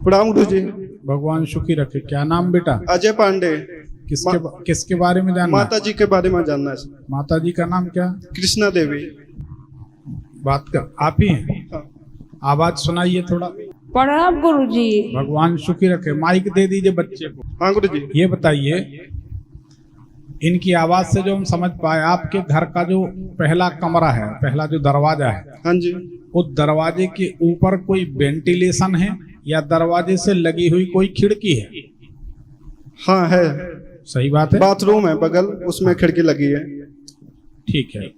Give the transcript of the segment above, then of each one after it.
प्रणाम गुरु जी। भगवान सुखी रखे। क्या नाम बेटा? अजय पांडे। किसके बारे में जानना? माता जी के बारे में जानना है। माता जी का नाम क्या? कृष्णा देवी। बात कर, आप ही हैं? हाँ। आवाज सुनाइए थोड़ा। प्रणाम गुरु जी। भगवान सुखी रखे। माइक दे दीजिए बच्चे को। हाँ गुरु जी। ये बताइए, इनकी आवाज से जो हम समझ पाए, आपके घर का जो पहला कमरा है, पहला जो दरवाजा है, हाँ जी। उस दरवाजे के ऊपर कोई वेंटिलेशन है या दरवाजे से लगी हुई कोई खिड़की है? हाँ है। सही बात है। बाथरूम है बगल, उसमें खिड़की लगी है। ठीक है।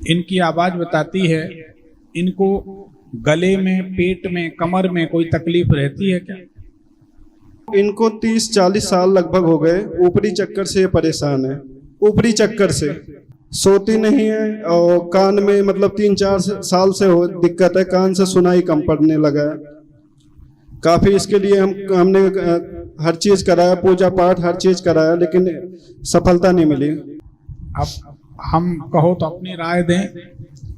इनकी आवाज बताती है, इनको गले में, पेट में, कमर में कोई तकलीफ रहती है क्या? इनको 30-40 साल लगभग हो गए। ऊपरी चक्कर से ये परेशान है। ऊपरी चक्कर से सोती नहीं है, और कान में मतलब 3-4 साल से हो दिक्कत है। कान से सुनाई कम पड़ने लगा है काफी। इसके लिए हमने हर चीज कराया, पूजा पाठ हर चीज कराया, लेकिन सफलता नहीं मिली। अब हम कहो तो अपनी राय दें।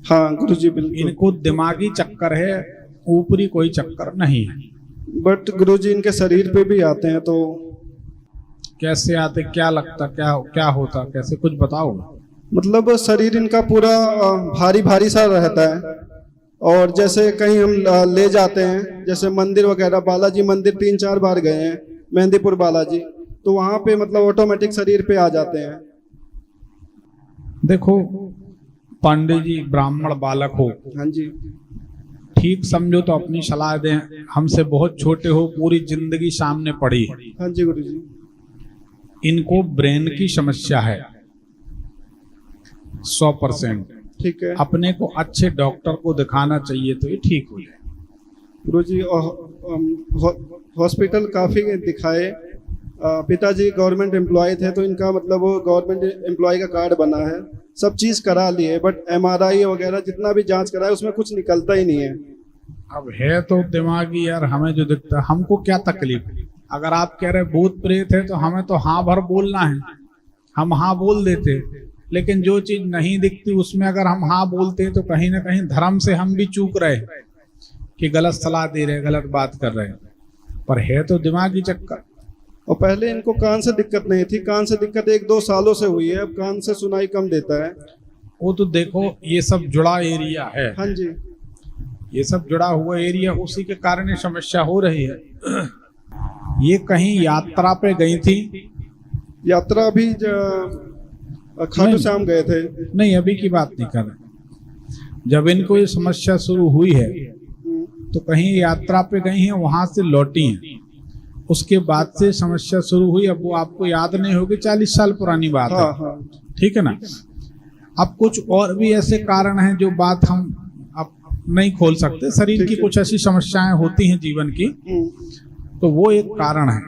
हाँ गुरुजी बिल्कुल। इनको दिमागी चक्कर है, ऊपरी कोई चक्कर नहीं है। बट गुरुजी इनके शरीर पे भी आते हैं। तो कैसे आते, क्या लगता, क्या होता, कैसे कुछ बताओ। मतलब शरीर इनका पूरा भारी भारी सा रहता है। और जैसे कहीं हम ले जाते हैं, जैसे मंदिर वगैरह, बालाजी मंदिर 3-4 बार गए हैं, मेहंदीपुर बालाजी, तो वहां पे मतलब ऑटोमेटिक शरीर पे आ जाते हैं। देखो पांडे जी, ब्राह्मण बालक हो, हाँ जी। ठीक समझो तो अपनी सलाह दें। हमसे बहुत छोटे हो, पूरी जिंदगी सामने पड़ी है। हाँ जी गुरुजी। इनको ब्रेन की समस्या है 100%। ठीक है अपने को अच्छे डॉक्टर को दिखाना चाहिए तो ये ठीक हो जाए। गुरुजी। हॉस्पिटल काफी दिखाए। पिताजी गवर्नमेंट एम्प्लॉय थे, तो इनका मतलब वो गवर्नमेंट एम्प्लॉय का कार्ड बना है। सब चीज करा लिए, बट MRI वगैरह जितना भी जांच कराए उसमें कुछ निकलता ही नहीं है। अब है तो दिमागी यार, हमें जो दिखता है, हमको क्या तकलीफ? अगर आप कह रहे भूत प्रेत है तो हमें तो हाँ भर बोलना है, हम हाँ बोल देते। लेकिन जो चीज नहीं दिखती उसमें अगर हम हाँ बोलते हैं तो कहीं ना कहीं धर्म से हम भी चूक रहे कि गलत सलाह दे रहे, गलत बात कर रहे हैं। पर है तो दिमागी चक्कर। और पहले इनको कान से दिक्कत नहीं थी। कान से दिक्कत 1-2 सालों से हुई है। अब कान से सुनाई कम देता है। वो तो देखो, ये सब जुड़ा एरिया है। हाँ जी। ये सब जुड़ा हुआ एरिया, उसी के कारण ये समस्या हो रही है। ये कहीं यात्रा पे गई थी? यात्रा भी खाटू श्याम गए थे। नहीं, अभी की बात नहीं कर रहे। जब इनको ये समस्या शुरू हुई है तो कहीं यात्रा पे गई हैं, वहां से लौटी हैं, उसके बाद से समस्या शुरू हुई। अब वो आपको याद नहीं होगी, 40 साल पुरानी बात है। हाँ हाँ। ठीक है ना? अब कुछ और भी ऐसे कारण हैं जो बात हम अब नहीं खोल सकते। शरीर की कुछ ऐसी समस्याएं होती हैं जीवन की, तो वो एक कारण है।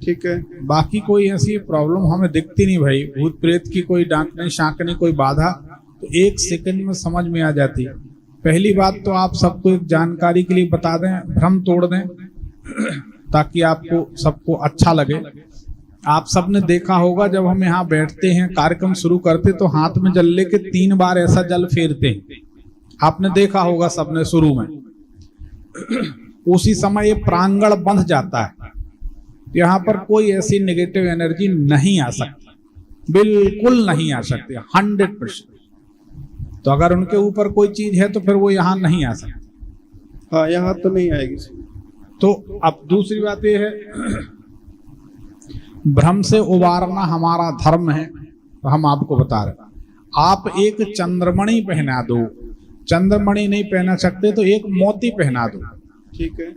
ठीक है। बाकी कोई ऐसी प्रॉब्लम हमें दिखती नहीं भाई। भूत प्रेत की कोई डांटने शांकने कोई बाधा तो 1 सेकंड में समझ में आ जाती है। पहली बात तो आप सबको एक जानकारी के लिए बता दें, भ्रम तोड़ दें ताकि आपको सबको अच्छा लगे। आप सबने देखा होगा, जब हम यहाँ बैठते हैं, कार्यक्रम शुरू करते तो हाथ में जल लेके 3 बार ऐसा जल फेरते हैं। आपने देखा होगा सबने शुरू में। उसी समय ये प्रांगण बंध जाता है। यहाँ पर कोई ऐसी नेगेटिव एनर्जी नहीं आ सकती, बिल्कुल नहीं आ सकती, 100%। तो अगर उनके ऊपर कोई चीज है तो फिर वो यहाँ नहीं आ सकती। हाँ, यहाँ तो नहीं आएगी। तो अब दूसरी बात ये है, भ्रम से उबारना हमारा धर्म है। तो हम आपको बता रहे, आप एक चंद्रमणि पहना दो। चंद्रमणि नहीं पहना सकते तो एक मोती पहना दो। ठीक है।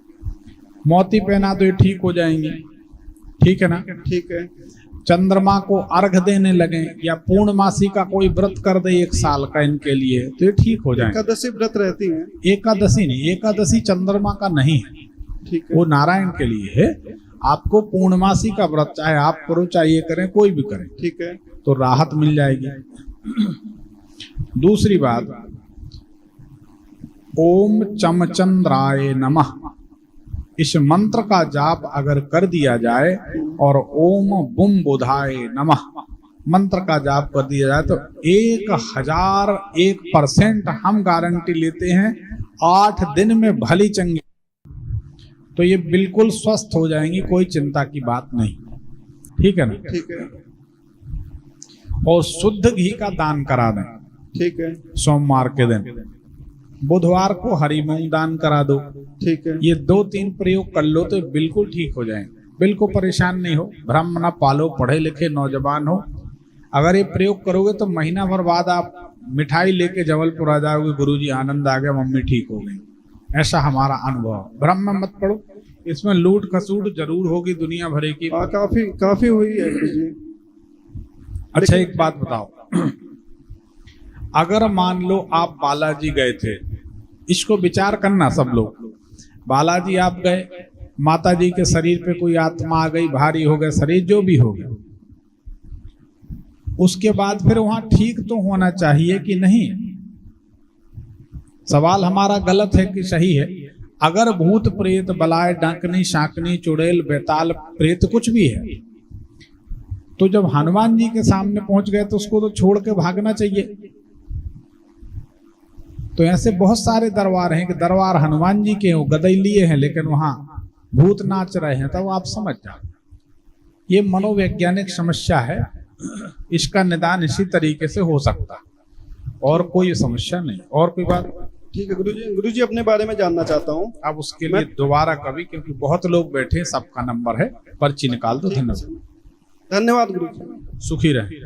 मोती पहना दो, ये ठीक हो जाएंगे। ठीक है ना? ठीक है। चंद्रमा को अर्घ देने लगे या पूर्णमासी का कोई व्रत कर दे 1 साल का इनके लिए, तो ये ठीक हो जाएंगे। एकादशी व्रत रहती है। एकादशी नहीं, एकादशी चंद्रमा का नहीं है। ठीक है। वो नारायण के लिए है। आपको पूर्णमासी का व्रत चाहे आप करो चाहे ये करें, कोई भी करें, ठीक है, तो राहत मिल जाएगी। दूसरी बात, ओम चमचंद्राय नमः, इस मंत्र का जाप अगर कर दिया जाए और ओम बुम बुधाय नमः मंत्र का जाप कर दिया जाए तो 1001% हम गारंटी लेते हैं 8 दिन में भली चंगी, तो ये बिल्कुल स्वस्थ हो जाएंगी, कोई चिंता की बात नहीं। ठीक है ना? ठीक है। और शुद्ध घी का दान करा दें ठीक है। सोमवार के दिन। बुधवार को हरी मूंग दान करा दो। ठीक है। ये 2-3 प्रयोग कर लो तो बिल्कुल ठीक हो जाएंगे। बिल्कुल परेशान नहीं हो, भ्रम न पालो, पढ़े लिखे नौजवान हो। अगर ये प्रयोग करोगे तो महीना भर बाद आप मिठाई लेके जबलपुर आ जाओगे, गुरुजी आनंद आ गया, मम्मी ठीक हो गई। ऐसा हमारा अनुभव। भ्रम में मत पड़ो, इसमें लूट खसूट जरूर होगी दुनिया भरे की। हाँ, काफी हुई है गुरुजी। अच्छा एक बात बताओ, अगर मान लो आप बालाजी गए थे, इसको विचार करना सब लोग। बालाजी आप गए, माता जी के शरीर पे कोई आत्मा आ गई, भारी हो गया शरीर, जो भी हो गया, उसके बाद फिर वहां ठीक तो होना चाहिए कि नहीं? सवाल हमारा गलत है कि सही है? अगर भूत प्रेत बलाय डांकनी शाकनी चुड़ैल बेताल प्रेत कुछ भी है, तो जब हनुमान जी के सामने पहुंच गए तो उसको तो छोड़ के भागना चाहिए। तो ऐसे बहुत सारे दरबार हैं कि दरबार हनुमान जी के हो, गदई लिए हैं, लेकिन वहां भूत नाच रहे हैं, तो आप समझ जाओ ये मनोवैज्ञानिक समस्या है। इसका निदान इसी तरीके से हो सकता है, और कोई समस्या नहीं। और कोई बात? ठीक है गुरुजी अपने बारे में जानना चाहता हूँ। अब उसके लिए दोबारा कभी, क्योंकि बहुत लोग बैठे, सबका नंबर है, पर्ची निकाल दो। धन्यवाद। धन्यवाद गुरुजी। सुखी रहे।